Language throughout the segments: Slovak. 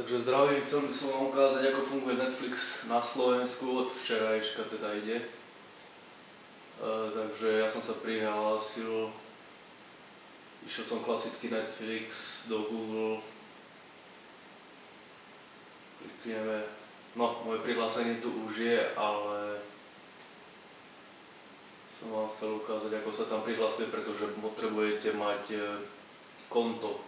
Takže zdravím, chcel by som vám ukázať, ako funguje Netflix na Slovensku, od včerajška teda ide. Takže ja som sa prihlásil, išiel som klasický Netflix do Google, klikneme, no moje prihlásenie tu už je, ale som vám chcel ukázať, ako sa tam prihlasuje, pretože potrebujete mať konto.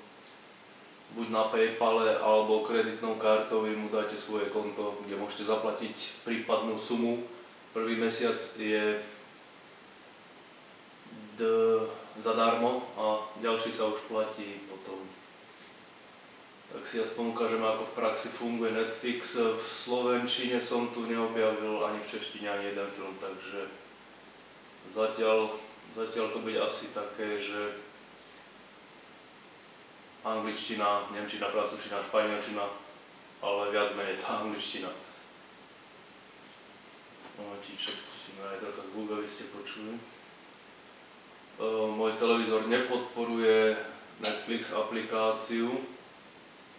Buď na PayPale alebo kreditnou kartou, vy mu dáte svoje konto, kde môžete zaplatiť prípadnú sumu. Prvý mesiac je zadarmo a ďalší sa už platí potom. Tak si aspoň ukážeme, ako v praxi funguje Netflix. V slovenčine som tu neobjavil ani v češtine ani jeden film, takže zatiaľ to bude asi také, že angličtina, nemčina, francúzština, španielčina, ale viac menej tá angličtina. Momentíček, musíme aj trocha zvuk, aby ste počuli. Môj televízor nepodporuje Netflix aplikáciu,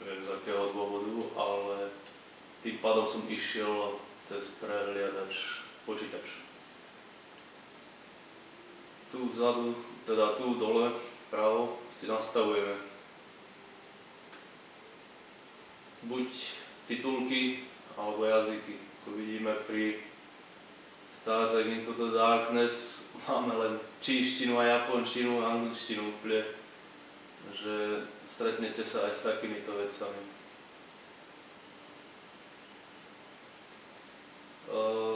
neviem z akého dôvodu, ale tým pádom som išiel cez prehliadač počítač. Tu vzadu, teda tu dole, vpravo si nastavujeme buď titulky alebo jazyky. Ako vidíme pri Star Trek Into the Darkness máme len čínštinu a japonštinu a angličtinu úplne, že stretnete sa aj s takýmito vecami.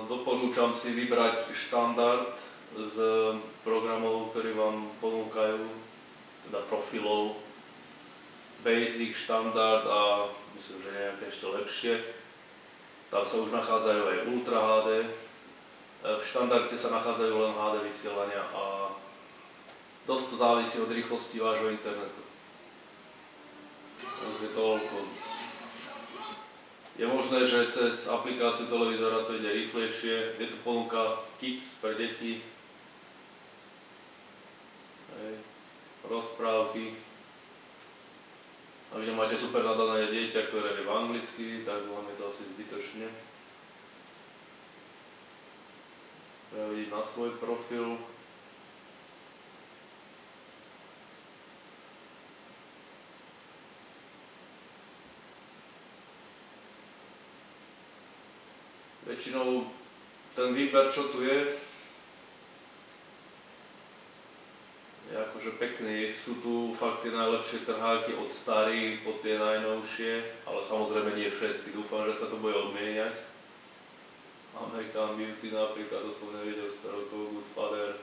Doporúčam si vybrať štandard z programov, ktorí vám ponúkajú, teda profilov, basic, štandard a myslím, že nejaké ešte lepšie. Tam sa už nachádzajú aj Ultra HD. V štandarde sa nachádzajú len HD vysielania a dosť to závisí od rýchlosti vášho internetu. Takže toľko. Je možné, že cez aplikáciu televízora to ide rýchlejšie. Je tu ponuka Kids pre deti. Rozprávky. A keď máte super nadané dieťa, ktoré vie v anglicky, tak vám je to asi zbytočne. Prejaviť na svoj profil. Väčšinou ten výber, čo tu je akože pekný. Sú tu fakt tie najlepšie trháky od starých po tie najnovšie, ale samozrejme nie všetky. Dúfam, že sa to bude odmieniať. American Beauty napríklad, to som nevidel 100 rokov, Goodfather.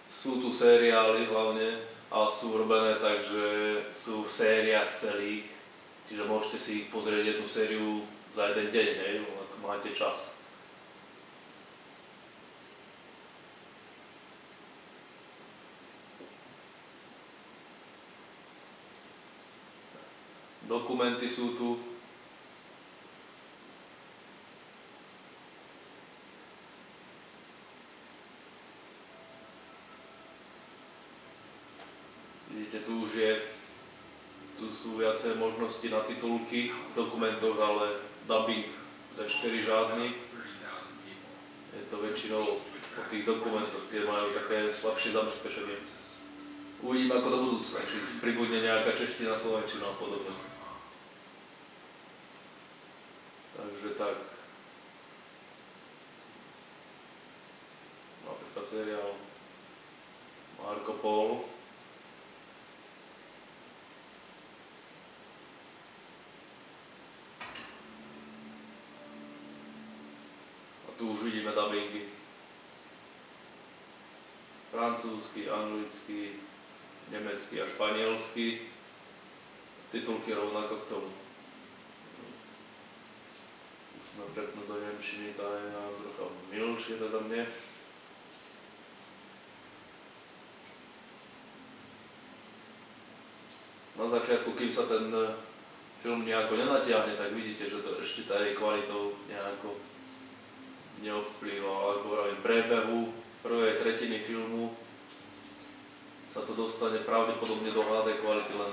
Sú tu seriály hlavne a sú robené tak, že sú v sériách celých, čiže môžete si ich pozrieť jednu sériu za jeden deň, hej, ak máte čas. Dokumenty sú tu. Vidíte, tu sú viacej možnosti na titulky v dokumentoch, ale dubbing V4 žiadny. Je to väčšinou o tých dokumentoch, tie majú také slabšie zabezpečenie. Uvidíme ako do budúcna, či pribudne nejaká čeština, slovenčina a podobne. Takže tak. Napríklad seriál Marco Polo. A tu už vidíme dubbingy. Francúzsky, anglický, nemecký a španielsky. Titulky rovnako k tomu. Musíme prepnúť do nemčiny, tá je nám trocha milšie teda mne. Na začiatku, kým sa ten film nejako nenatiahne, tak vidíte, že to ešte tá jej kvalitou nejako neovplyvá, ale ako vravím, prebehu prvej tretiny filmu sa to dostane pravdepodobne do HD kvality, len